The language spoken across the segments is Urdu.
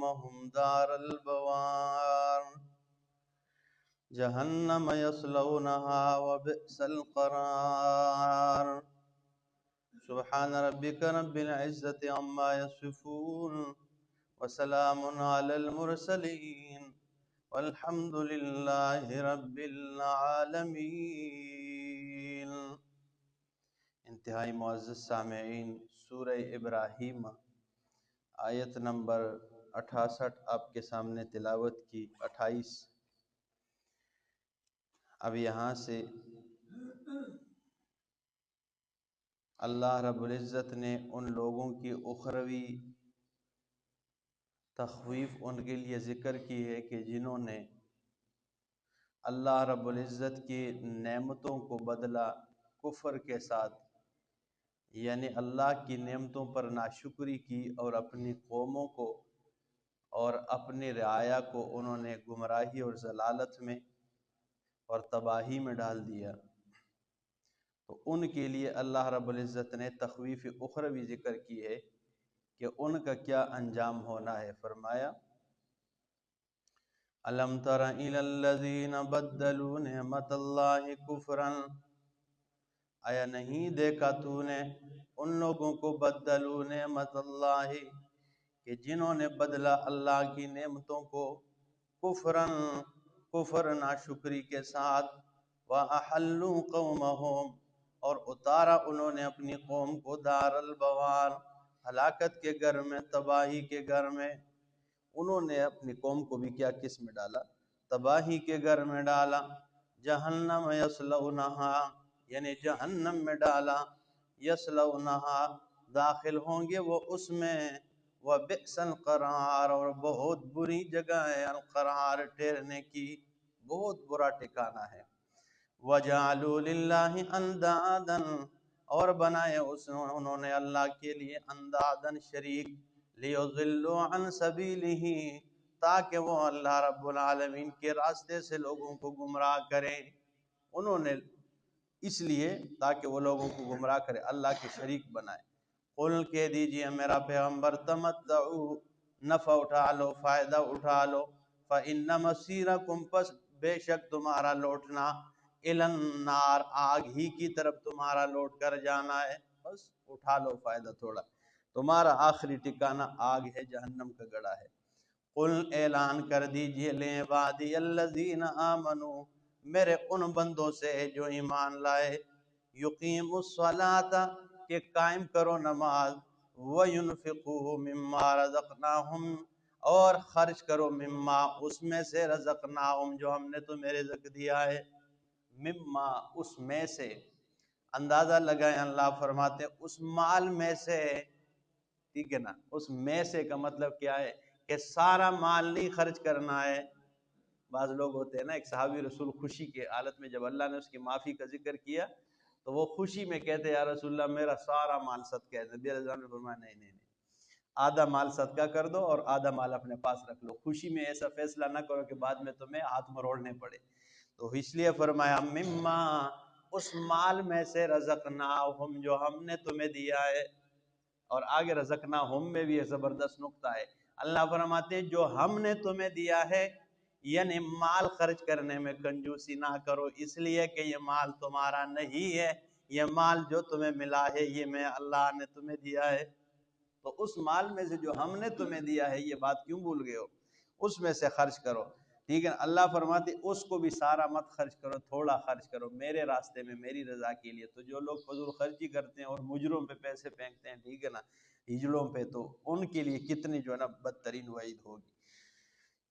قومهم دار البوار جهنم يصلونها وبئس القرار سبحان ربك رب العزة عما يصفون وسلام على المرسلين والحمد لله رب العالمين۔ انتہائی معزز سامعین، سورہ ابراہیم آیت نمبر 68 آپ کے سامنے تلاوت کی، 28۔ اب یہاں سے اللہ رب العزت نے ان لوگوں کی اخروی تخویف ان کے لیے ذکر کی ہے کہ جنہوں نے اللہ رب العزت کی نعمتوں کو بدلا کفر کے ساتھ، یعنی اللہ کی نعمتوں پر ناشکری کی اور اپنی قوموں کو اور اپنی رعایا کو انہوں نے گمراہی اور ضلالت میں اور تباہی میں ڈال دیا، تو ان کے لیے اللہ رب العزت نے تخویف اخروی ذکر کی ہے کہ ان کا کیا انجام ہونا ہے۔ فرمایا الم تر الی الذین بدلوا نعمت اللہ کفرا، آیا نہیں دیکھا تو نے ان لوگوں کو بدلوا نعمت اللہ کہ جنہوں نے بدلا اللہ کی نعمتوں کو کفر ناشکری کے ساتھ، وَأَحَلُّوا قَوْمَهُمْ اور اتارا انہوں نے اپنی قوم کو دار البوار ہلاکت کے گھر میں، تباہی کے گھر میں۔ انہوں نے اپنی قوم کو بھی کیا کس میں ڈالا؟ تباہی کے گھر میں ڈالا۔ جہنم یصلونہا یعنی جہنم میں ڈالا، یصلونہا داخل ہوں گے وہ اس میں، وبئس القرار اور بہت بری جگہ ہے، القرار ٹھہرنے کی، بہت برا ٹھکانہ ہے۔ وَجَعَلُوا لِلَّهِ أَنْدَادًا اور بنائے انہوں نے اللہ کے لیے اندادن شریک، لِيُضِلُّوا عَنْ سَبِيلِهِ تاکہ وہ اللہ رب العالمین کے راستے سے لوگوں کو گمراہ کریں۔ انہوں نے اس لیے تاکہ وہ لوگوں کو گمراہ کرے، اللہ کے شریک بنائے۔ قل کہہ دیجئے میرا پیغمبر، تمتعوا نفع اٹھا لو، فائدہ اٹھا لو، فإن مصیرکم پس بے شک تمہارا لوٹنا، الی النار آگ ہی کی طرف تمہارا لوٹ کر جانا ہے، بس اٹھا لو فائدہ تھوڑا، تمہارا آخری ٹھکانہ آگ ہے، جہنم کا گڑھا ہے۔ قل اعلان کر دیجئے لعبادی الذین آمنوا میرے ان بندوں سے جو ایمان لائے، یقیموا الصلاۃ کہ قائم کرو نماز، وینفقوا مما رزقناہم اور خرچ کرو مما اس میں سے، رزقناہم جو ہم نے تمہیں رزق دیا ہے، مما اس میں سے، اندازہ لگائیں اللہ فرماتے ہیں اس مال میں سے، ٹھیک ہے نا، اس میں سے کا مطلب کیا ہے کہ سارا مال نہیں خرچ کرنا ہے۔ بعض لوگ ہوتے ہیں نا، ایک صحابی رسول خوشی کے حالت میں جب اللہ نے اس کی معافی کا ذکر کیا تو وہ خوشی میں کہتے یا رسول اللہ میرا سارا مال صدقہ ہے۔ نبی علیہ السلام نے فرمایا نہیں نہیں نہیں، آدھا مال صدقہ کر دو اور آدھا مال اپنے پاس رکھ لو، خوشی میں ایسا فیصلہ نہ کرو کہ بعد میں تمہیں ہاتھ مروڑنے پڑے۔ تو اس لیے فرمایا مما اس مال میں سے، رزقناہم جو ہم نے تمہیں دیا ہے، اور آگے رزقناہم میں بھی یہ زبردست نقطہ ہے، اللہ فرماتے ہیں جو ہم نے تمہیں دیا ہے، یعنی مال خرچ کرنے میں کنجوسی نہ کرو، اس لیے کہ یہ مال تمہارا نہیں ہے، یہ مال جو تمہیں ملا ہے یہ میں اللہ نے تمہیں دیا ہے، تو اس مال میں سے جو ہم نے تمہیں دیا ہے یہ بات کیوں بھول گئے ہو، اس میں سے خرچ کرو، ٹھیک ہے۔ اللہ فرماتے اس کو بھی سارا مت خرچ کرو، تھوڑا خرچ کرو میرے راستے میں، میری رضا کے لیے۔ تو جو لوگ فضول خرچی کرتے ہیں اور مجروں پہ پیسے پھینکتے ہیں، ٹھیک ہے نا، ہجڑوں پہ، تو ان کے لیے کتنی جو ہے نا بدترین وعید ہوگی۔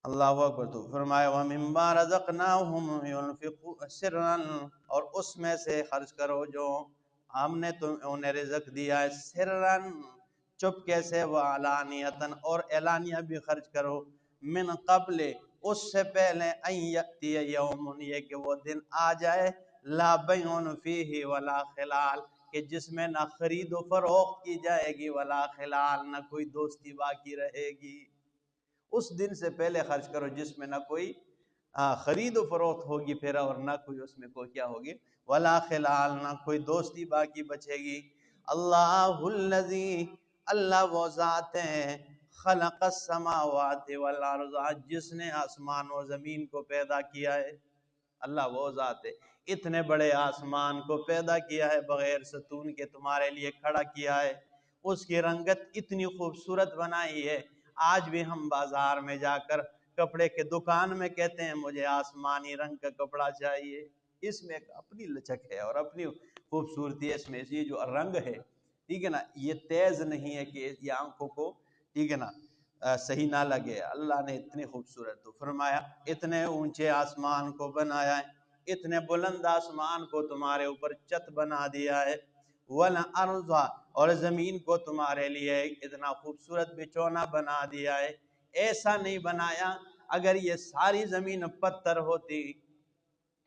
اللہ اکبر۔ تو فرمایا وَمِمَّا رَزَقْنَاهُمْ يُنْفِقُونَ سِرًّا اور اس میں سے خرچ کرو جو ہم نے انہیں رزق دیا ہے، سرًّا چپ کیسے، وَعَلَانِيَةً اور اعلانیہ بھی خرچ کرو، من قبل اس سے پہلے، ان یأتی یوم یہ کہ وہ دن آ جائے، لا بیع فیہ ولا خلال کہ جس میں نہ خرید و فروخت کی جائے گی، ولا خلال نہ کوئی دوستی باقی رہے گی۔ اس دن سے پہلے خرچ کرو جس میں نہ کوئی خرید و فروخت ہوگی پھر، اور نہ کوئی اس میں کوئی کیا ہوگی، ولا خلال نہ کوئی دوستی باقی بچے گی۔ اللہ الذی اللہ وہ ذات ہے، خلق السماوات والارض، جس نے آسمان و زمین کو پیدا کیا ہے، اللہ وہ ذات ہے، اتنے بڑے آسمان کو پیدا کیا ہے بغیر ستون کے تمہارے لیے کھڑا کیا ہے، اس کی رنگت اتنی خوبصورت بنائی ہے، آج بھی ہم بازار میں جا کر کپڑے کے دکان میں کہتے ہیں مجھے آسمانی رنگ کا کپڑا چاہیے، اس میں ایک اپنی لچک ہے اور اپنی خوبصورتی ہے، اس میں یہ جو رنگ ہے، ٹھیک ہے نا، یہ تیز نہیں ہے کہ یہ آنکھوں کو، ٹھیک ہے نا، صحیح نہ لگے، اللہ نے اتنی خوبصورت، تو فرمایا اتنے اونچے آسمان کو بنایا ہے، اتنے بلند آسمان کو تمہارے اوپر چت بنا دیا ہے، والارض، اور زمین کو تمہارے لیے اتنا خوبصورت بچونا بنا دیا ہے، ایسا نہیں بنایا اگر یہ ساری زمین پتھر ہوتی،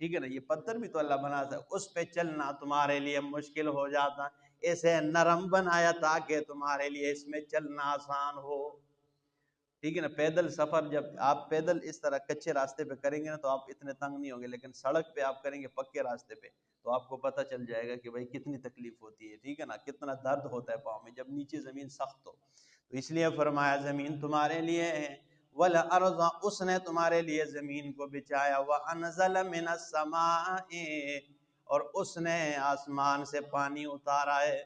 ٹھیک ہے نا، یہ پتھر بھی تو اللہ بنا تھا، اس پہ چلنا تمہارے لیے مشکل ہو جاتا، اسے نرم بنایا تاکہ تمہارے لیے اس میں چلنا آسان ہو، ٹھیک ہے نا، پیدل سفر جب آپ پیدل اس طرح کچے راستے پہ کریں گے نا تو آپ اتنے تنگ نہیں ہوں گے، لیکن سڑک پہ آپ کریں گے پکے راستے پہ تو آپ کو پتہ چل جائے گا کہ بھائی کتنی تکلیف ہوتی ہے، ٹھیک ہے نا، کتنا درد ہوتا ہے پاؤں میں جب نیچے زمین سخت ہو، تو اس لیے فرمایا زمین تمہارے لیے ہے، والارض، اس نے تمہارے لیے زمین کو بچھایا، وانزل من السماء، اور اس نے آسمان سے پانی اتارا ہے،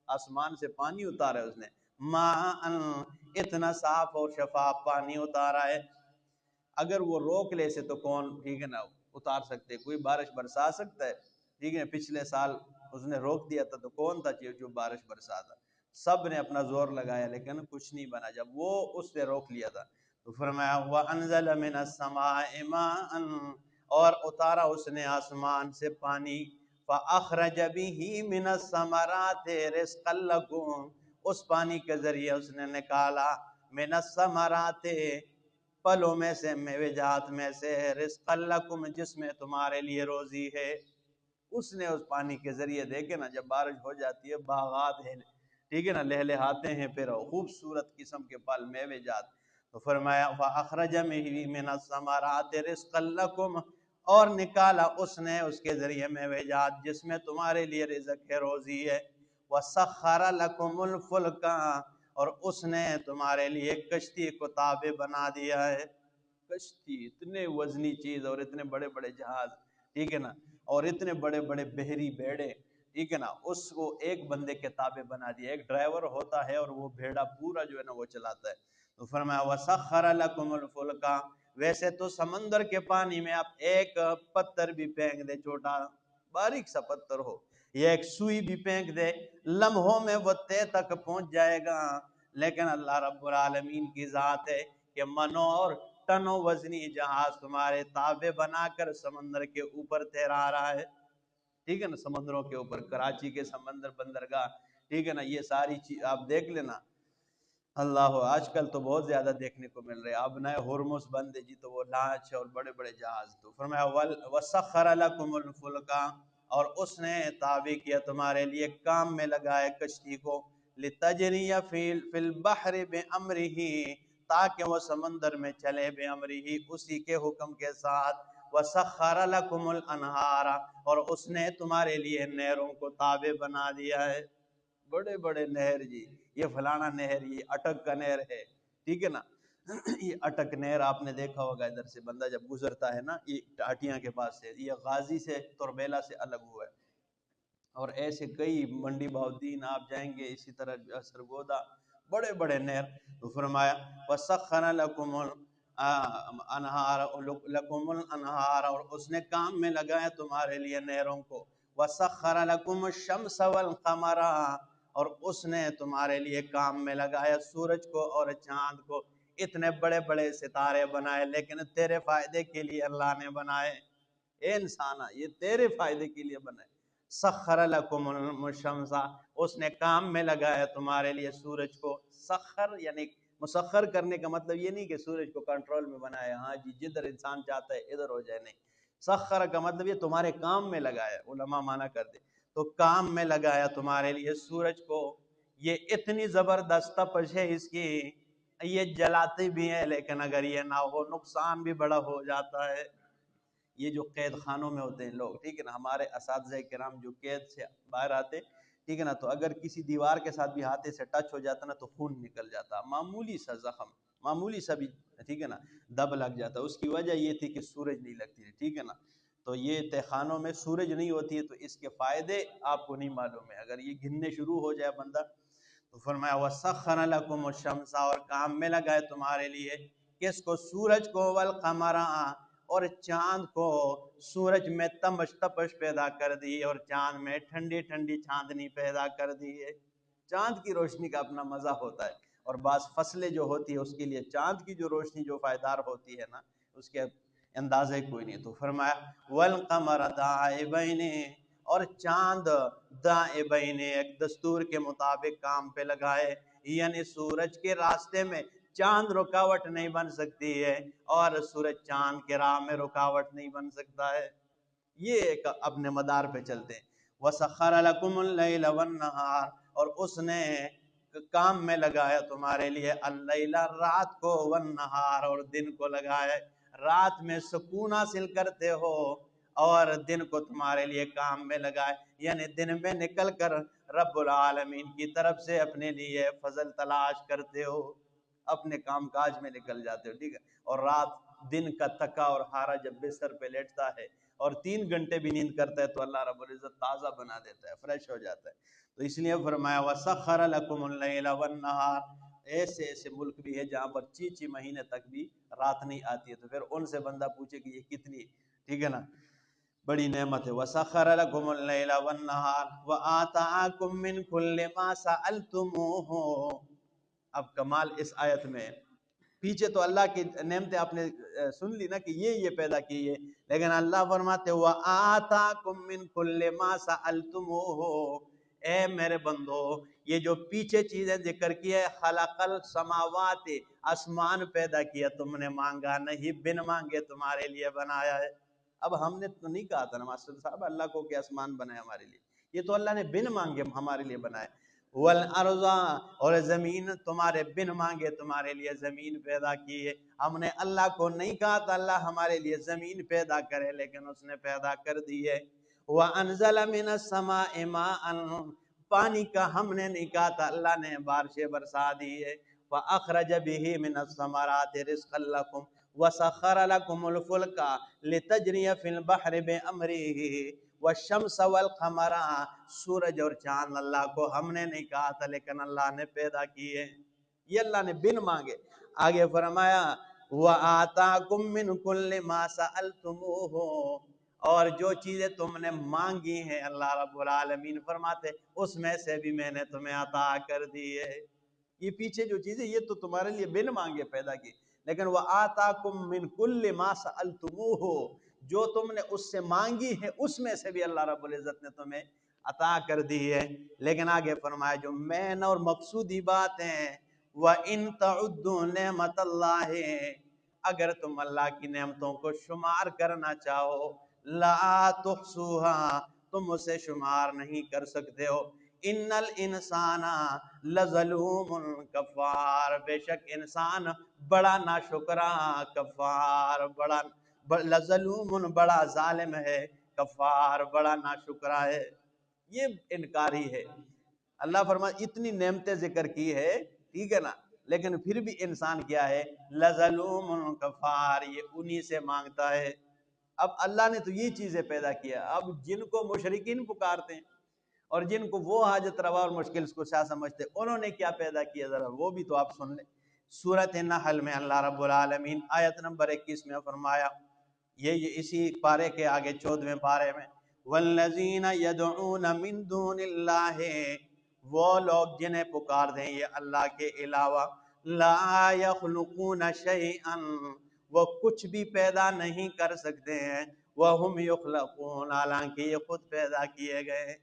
آسمان سے پانی اتارا ہے اس نے، ماء، اتنا صاف اور شفاف پانی اتارا ہے، اگر وہ روک لے سے تو کون، ٹھیک ہے نا، اتار سکتے، کوئی بارش برسا سکتا ہے، ٹھیک ہے، پچھلے سال اس نے روک دیا تھا تو کون تھا جو بارش برساتا، سب نے اپنا زور لگایا لیکن کچھ نہیں بنا، جب وہ اس نے روک لیا تھا تو فرمایا وَأَنزَلَ مِنَ السَّمَاءِ مَاءً، اور اتارا اس نے آسمان سے پانی، فَأَخْرَجَ بِهِ مِنَ الثَّمَرَاتِ رِزْقًا لَكُمْ، اس پانی کے ذریعے اس نے نکالا مِنَ الثَّمَرَاتِ، پھلوں میں سے، میوے جات میں سے، رزقا لکم، جس میں تمہارے لیے روزی ہے، اس نے اس پانی کے ذریعے، دیکھے نا جب بارش ہو جاتی ہے باغات ہے، ٹھیک ہے نا، لہلہاتے ہیں پھر خوبصورت قسم کے پھل میوے جات، تو فرمایا فَأَخْرَجَ مِنَ الثَّمَرَاتِ رِزْقًا لَكُمْ، اور نکالا اس نے اس کے ذریعے میوے جات جس میں تمہارے لیے رزق ہے، روزی ہے، وَسَخَّرَ لَكُمُ الْفُلْكَ، اور اس نے تمہارے لیے کشتی کو تابع بنا دیا ہے، کشتی اتنے وزنی چیز اور اتنے بڑے بڑے جہاز، ٹھیک ہے نا، اور اتنے بڑے بڑے بحری بیڑے، ٹھیک ہے نا، اس کو ایک بندے کے تابع بنا دیا، ایک ڈرائیور ہوتا ہے اور وہ بھیڑا پورا جو ہے نا وہ چلاتا ہے، تو فرمایا وَسَخَّرَ لَكُمُ الْفُلْكَ، ویسے تو سمندر کے پانی میں آپ ایک پتھر بھی پھینک دے، چھوٹا باریک سا پتھر ہو، یہ ایک سوئی بھی پھینک دے، لمحوں میں وہ تہ تک پہنچ جائے گا، لیکن اللہ رب العالمین کی ذات ہے کہ منو اور ٹنوں وزنی جہاز تمہارے تابع بنا کر سمندر کے اوپر تیرا رہا ہے، ٹھیک ہے نا، سمندروں کے اوپر، کراچی کے سمندر بندرگاہ، ٹھیک ہے نا، یہ ساری چیز آپ دیکھ لینا، اللہ، آج کل تو بہت زیادہ دیکھنے کو مل رہے ہیں، اب نئے ہرمز بند ہے جی، تو وہ لانچ اور بڑے بڑے جہاز، تو فرمایا وَسَخَّرَ لَكُمُ الْفُلْكَ، اور اس نے تابع کیا تمہارے لیے، کام میں لگائے کشتی کو، لِتَجْرِيَ فِي الْبَحْرِ بِأَمْرِهِ، تاکہ وہ سمندر میں چلے، بِأَمْرِهِ، اسی کے حکم کے ساتھ، وَسَخَّرَ لَكُمُ الْأَنْهَارَ، اور اس نے تمہارے لیے نہروں کو تابع بنا دیا ہے، بڑے بڑے نہر جی، یہ فلانا نہر، یہ اٹک کا نہر ہے، ٹھیک ہے نا، یہ اٹک نہر آپ نے دیکھا ہوگا، ادھر سے بندہ جب گزرتا ہے نا، یہ ٹاٹیاں کے پاس سے، یہ غازی سے تربیلا سے الگ ہوا ہے، اور ایسے کئی منڈی بہاؤدین آپ جائیں گے، اسی طرح سرگودا، بڑے بڑے نہر، تو فرمایا وَسَخَّرَ لَكُمُ الْأَنْهَارَ، اور اس نے کام میں لگایا تمہارے لیے نہروں کو، وَسَخَّرَ لَكُمُ الشَّمْسَ وَالْقَمَرَ، اور اس نے تمہارے لیے کام میں لگایا سورج کو اور چاند کو، اتنے بڑے بڑے ستارے بنائے، لیکن تیرے فائدے کے لیے اللہ نے بنائے، اے انسانا یہ تیرے فائدے کے لیے بنائے، سخر لکم الشمس، اس نے کام میں لگایا تمہارے لیے سورج کو، سخر یعنی مسخر کرنے کا مطلب یہ نہیں کہ سورج کو کنٹرول میں بنایا، ہاں جی جدھر انسان چاہتا ہے ادھر ہو جائے، نہیں، سخر کا مطلب یہ تمہارے کام میں لگایا، علماء مانا کرتے، تو کام میں لگایا تمہارے لیے سورج کو، یہ اتنی زبردست تپش ہے اس کی، یہ جلاتے بھی ہیں لیکن اگر یہ نہ ہو نقصان بھی بڑا ہو جاتا ہے، یہ جو قید خانوں میں ہوتے ہیں لوگ، ٹھیک ہے نا، ہمارے اساتذہ کرام جو قید سے باہر آتے، ٹھیک ہے نا. تو اگر کسی دیوار کے ساتھ بھی ہاتھے سے ٹچ ہو جاتا نا تو خون نکل جاتا، معمولی سا زخم، معمولی سا بھی، ٹھیک ہے نا، دب لگ جاتا. اس کی وجہ یہ تھی کہ سورج نہیں لگتی تھی. ٹھیک ہے نا. تو یہ تہ خانوں میں سورج نہیں ہوتی ہے تو اس کے فائدے آپ کو نہیں معلوم ہے. اگر یہ گننے شروع ہو جائے بندہ تو فرمایا وَسَخَّرَ لَكُمُ الشَّمْسَ، اور کام میں لگائے تمہارے لیے کس کو؟ سورج کو، وَالْقَمَرَ، اور چاند کو. سورج میں تمش تپش پیدا کر دی اور چاند میں ٹھنڈی ٹھنڈی چاندنی پیدا کر دی ہے. چاند کی روشنی کا اپنا مزہ ہوتا ہے، اور بعض فصلیں جو ہوتی ہے اس کے لیے چاند کی جو روشنی جو پائیدار ہوتی ہے نا اس کے اندازے کوئی نہیں. تو فرمایا وَالْقَمَرَ دَائِبَيْنِ، اور چاند دائبین، ایک دستور کے مطابق کام پہ لگائے، یعنی سورج کے راستے میں چاند رکاوٹ نہیں بن سکتی ہے اور سورج چاند کے راہ میں رکاوٹ نہیں بن سکتا ہے. یہ ایک اپنے مدار پہ چلتے ہیں. وَسَخَّرَ لَكُمُ اللَّيْلَ وَالنَّهَارَ، اور اس نے کام میں لگایا تمہارے لیے اللیل، رات کو، والنہار، اور دن کو لگایا. رات میں سکون حاصل کرتے ہو اور دن کو تمہارے لیے کام میں لگائے، یعنی دن میں نکل کر رب العالمین کی طرف سے اپنے لیے فضل تلاش کرتے ہو، اپنے کام کاج میں نکل جاتے ہو. ٹھیک ہے. اور رات دن کا تھکا اور ہارا جب بستر پہ لیٹتا ہے اور 3 گھنٹے بھی نیند کرتا ہے تو اللہ رب العزت تازہ بنا دیتا ہے، فریش ہو جاتا ہے. تو اس لیے فرمایا وَسَخَّرَ لَكُمُ اللَّيْلَ وَالنَّهَارَ. ایسے ایسے ملک بھی ہے جہاں پر 6 مہینے تک بھی رات نہیں آتی ہے، تو پھر ان سے بندہ پوچھے کہ یہ کتنی، ٹھیک ہے نا، بڑی نعمت ہے. وَسَخَّرَ لَكُمُ اللَّيْلَ وَالنَّهَارَ وَآتَاكُم مِّن كُلِّ مَا سَأَلْتُمُوهُ. اب کمال اس آیت میں، پیچھے تو اللہ کی نعمتیں آپ نے سن لی نا کہ یہ پیدا کی ہے، لیکن اللہ فرماتے وَآتَاكُم مِّن كُلِّ مَا سَأَلْتُمُوهُ. اے میرے بندو، یہ جو پیچھے چیزیں ذکر کی ہے، خلق السماوات، آسمان پیدا کیا، تم نے مانگا نہیں، بن مانگے تمہارے لیے بنایا ہے. اب ہم نے تو نہیں کہا تھا نا ماسٹر صاحب اللہ کو کہ آسمان بنائے ہمارے لیے، یہ تو اللہ نے بن مانگے ہمارے لیے بنائے. والارض، اور زمین تمہارے بن مانگے تمہارے لیے زمین پیدا کی ہے. ہم نے اللہ کو نہیں کہا تھا اللہ ہمارے لیے زمین پیدا کرے، لیکن اس نے پیدا کر دی ہے. وَأَنزَلَ مِنَ السَّمَاءِ مَاءً، پانی کا ہم نے نہیں کہا تھا اللہ نے بارشیں برسا دی ہے. فَأَخْرَجَ بِهِ مِنَ الثَّمَرَاتِ رِزْقًا لَكُمْ وَسَخَّرَ لَكُمُ الْفُلْكَ لِتَجْرِيَ فِي الْبَحْرِ بِأَمْرِهِ والشمس والقمر. سورج اور چاند اللہ کو ہم نے نہیں کہا تھا لیکن اللہ نے پیدا کیے، یہ اللہ نے بن مانگے. آگے فرمایا وَآتَاكُم مِّن كُلِّ مَا سَأَلْتُمُوهُ، اور جو چیزیں تم نے مانگی ہیں اللہ رب العالمین فرماتے اس میں سے بھی میں نے تمہیں عطا کر دی ہے. یہ پیچھے جو چیزیں یہ تو تمہارے لیے بن مانگے پیدا کی، لیکن وَآتَاكُم مِّن كُلِّ مَا سَأَلْتُمُوهُ، جو تم نے اس سے مانگی ہے اس میں سے بھی اللہ رب العزت نے تمہیں عطا کر دی ہے. لیکن آگے فرمایا جو مین اور مقصودی بات ہیں، وَإِن تَعُدُّوا نِعْمَتَ اللَّهِ، اگر تم اللہ کی نعمتوں کو شمار کرنا چاہو، لَا تُحْصُوهَا، تم اسے شمار نہیں کر سکتے ہو. ان الانسان لظلوم کفار، بے شک انسان بڑا ناشکرا، کفار بڑا لظلوم بڑا ظالم ہے، کفار بڑا ناشکرا ہے. یہ انکاری ہے. اللہ فرماتا اتنی نعمتیں ذکر کی ہے، ٹھیک ہے نا، لیکن پھر بھی انسان کیا ہے؟ لظلوم کفار، یہ انہی سے مانگتا ہے. اب اللہ نے تو یہ چیزیں پیدا کیا، اب جن کو مشرکین پکارتے ہیں اور جن کو وہ حاجت روا اور مشکل کو کیا سمجھتے، انہوں نے کیا پیدا کیا ذرا وہ بھی تو آپ سن لیں. سورۃ النحل میں اللہ رب العالمین آیت نمبر 21 میں فرمایا، یہ اسی پارے کے آگے 14ویں پارے میں، والذین یدعون من دون اللہ، وہ لوگ جنہیں پکار دیں یہ اللہ کے علاوہ، لا یخلقون شیئا، وہ کچھ بھی پیدا نہیں کر سکتے ہیں، وہم یخلقون، حالانکہ یہ خود پیدا کیے گئے.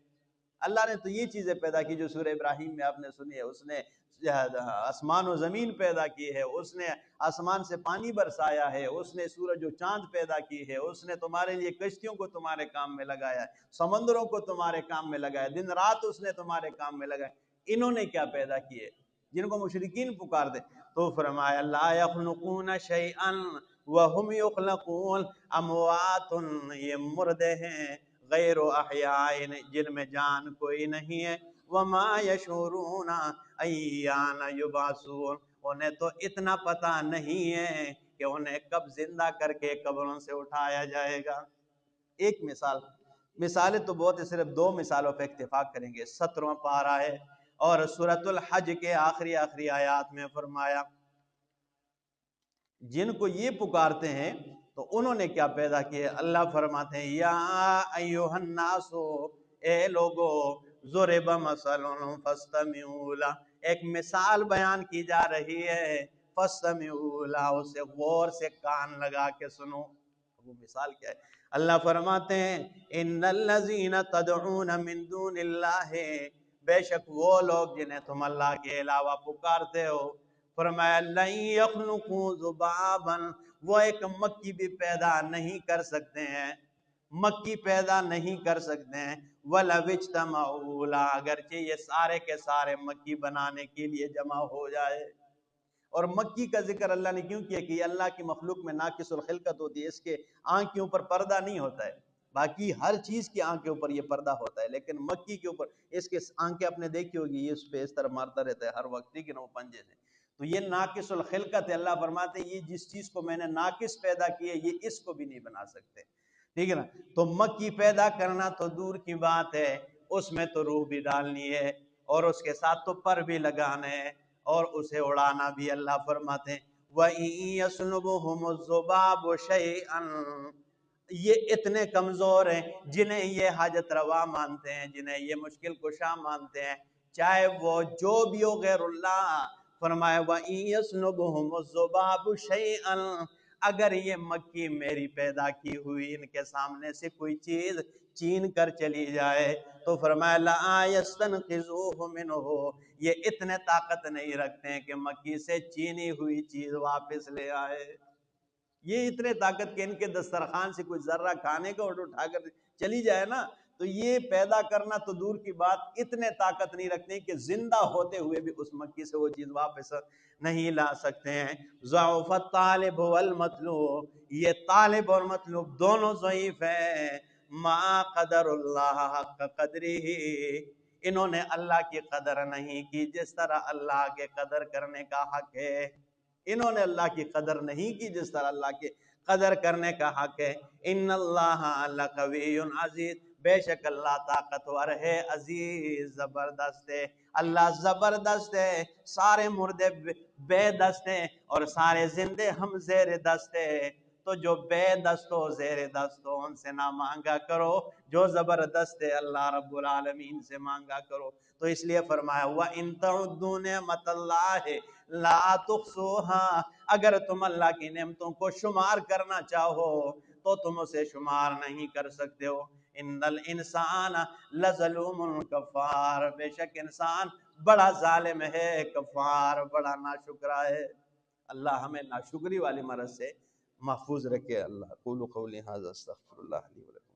اللہ نے تو یہ چیزیں پیدا کی جو سورہ ابراہیم میں آپ نے سنی ہے. اس نے آسمان و زمین پیدا کی ہے، اس نے آسمان سے پانی برسایا ہے، اس نے سورج و چاند پیدا کی ہے، اس نے تمہارے لیے کشتیوں کو تمہارے کام میں لگایا ہے، سمندروں کو تمہارے کام میں لگایا، دن رات اس نے تمہارے کام میں لگایا. انہوں نے کیا پیدا کیے جن کو مشرکین پکار دے؟ تو فرمایا لا یخلقون شیئا وہم یخلقون، اموات، یہ مردے ہیں، غیر احیاء، جن میں جان کوئی نہیں ہے، وما یشعرون ایان یبعثون، انہیں تو اتنا پتہ نہیں ہے کہ انہیں کب زندہ کر کے قبروں سے اٹھایا جائے گا۔ ایک مثالیں تو بہت ہے، صرف دو مثالوں پہ اتفاق کریں گے۔ 17واں پارہ ہے اور سورۃ الحج کے آخری آیات میں فرمایا جن کو یہ پکارتے ہیں تو انہوں نے کیا پیدا کیا؟ اللہ فرماتے ہیں یا ایھا الناس، اے لوگو، ضرب مثل فاستمعوا لہ، ایک مثال بیان کی جا رہی ہے، فاستمعوا لہ، اسے غور سے کان لگا کے سنو۔ وہ مثال کیا ہے؟ اللہ فرماتے ہیں ان الذین تدعون من دون اللہ، بے شک وہ لوگ جنہیں تم اللہ کے علاوہ پکارتے ہو، فرمایا لن یخلقوا ذبابا، وہ ایک مکھی بھی پیدا نہیں کر سکتے ہیں، مکھی پیدا نہیں کر سکتے ہیں، وَلَوِ اجْتَمَعُوا لَهُ، اگرچہ یہ سارے کے سارے مکھی بنانے کے لیے جمع ہو جائے۔ اور مکی کا ذکر اللہ نے کیوں کیا کہ یہ اللہ کی مخلوق میں ناقص الخلقت ہوتی ہے، اس کے آنکھ کے اوپر پردہ نہیں ہوتا ہے، باقی ہر چیز کی آنکھ کے اوپر یہ پردہ ہوتا ہے، لیکن مکی کے اوپر اس کے آنکھیں اپنے دیکھی ہوگی، یہ اس پہ اس طرح مارتا رہتا ہے ہر وقت، ٹھیک ہے نا، وہ پنجے سے، تو یہ ناقص الخلقت ہے۔ اللہ فرماتے ہیں یہ جس چیز کو میں نے ناقص پیدا کی ہے یہ اس کو بھی نہیں بنا سکتے، ٹھیک ہے نا۔ تو مکی پیدا کرنا تو دور کی بات ہے، اس میں تو روح بھی ڈالنی ہے اور اس کے ساتھ تو پر بھی لگانا ہے اور اسے اڑانا بھی۔ اللہ فرماتے ہیں وَإِن يَسْلُبْهُمُ الذُّبَابُ شَيْئًا، یہ اتنے کمزور ہیں جنہیں یہ حاجت روا مانتے ہیں، جنہیں یہ مشکل کشا مانتے ہیں، چاہے وہ جو بھی ہو غیر اللہ۔ فرمایا وَإِن يَسْلُبْهُمُ الذُّبَابُ شَيْئًا، اگر یہ مکھی میری پیدا کی ہوئی ان کے سامنے سے کوئی چیز چین کر چلی جائے تو فرمایا لَا يَسْتَنْقِذُوهُ مِنْهُ، یہ اتنے طاقت نہیں رکھتے ہیں کہ مکھی سے چینی ہوئی چیز واپس لے آئے۔ یہ اتنے طاقت کہ ان کے دسترخوان سے کوئی ذرہ کھانے کا اٹھا کر چلی جائے نا، تو یہ پیدا کرنا تو دور کی بات، اتنے طاقت نہیں رکھتے کہ زندہ ہوتے ہوئے بھی اس مکھی سے وہ چیز واپس نہیں لا سکتے ہیں۔ ضعف الطالب والمطلوب، یہ طالب اور مطلوب دونوں ضعیف ہیں۔ ما قدر اللہ حق قدرہ، انہوں نے اللہ کی قدر نہیں کی جس طرح اللہ کے قدر کرنے کا حق ہے، انہوں نے اللہ کی قدر نہیں کی جس طرح اللہ کے قدر کرنے کا حق ہے۔ ان اللہ لقوی عزیز، بے شک اللہ طاقتور ہے، عزیز زبردست ہے۔ اللہ زبردست ہے، سارے مردے بے دست ہیں اور سارے زندے ہم زیر دست ہے، تو جو بے دست ہو زیر دست ہو ان سے نہ مانگا کرو، جو زبردست ہے اللہ رب العالمین سے مانگا کرو۔ تو اس لیے فرمایا وَإِن تَعُدُّوا نِعْمَتَ اللَّهِ لَا تُحْصُوهَا، اگر تم اللہ کی نعمتوں کو شمار کرنا چاہو تو تم اسے شمار نہیں کر سکتے ہو۔ ان الانسان لظلوم کفار، بے شک انسان بڑا ظالم ہے، کفار بڑا ناشکرا ہے۔ اللہ ہمیں ناشکری والی مرض سے محفوظ رکھے۔ اللہ قولوا قولی ھذا استغفر اللہ لی ولکم۔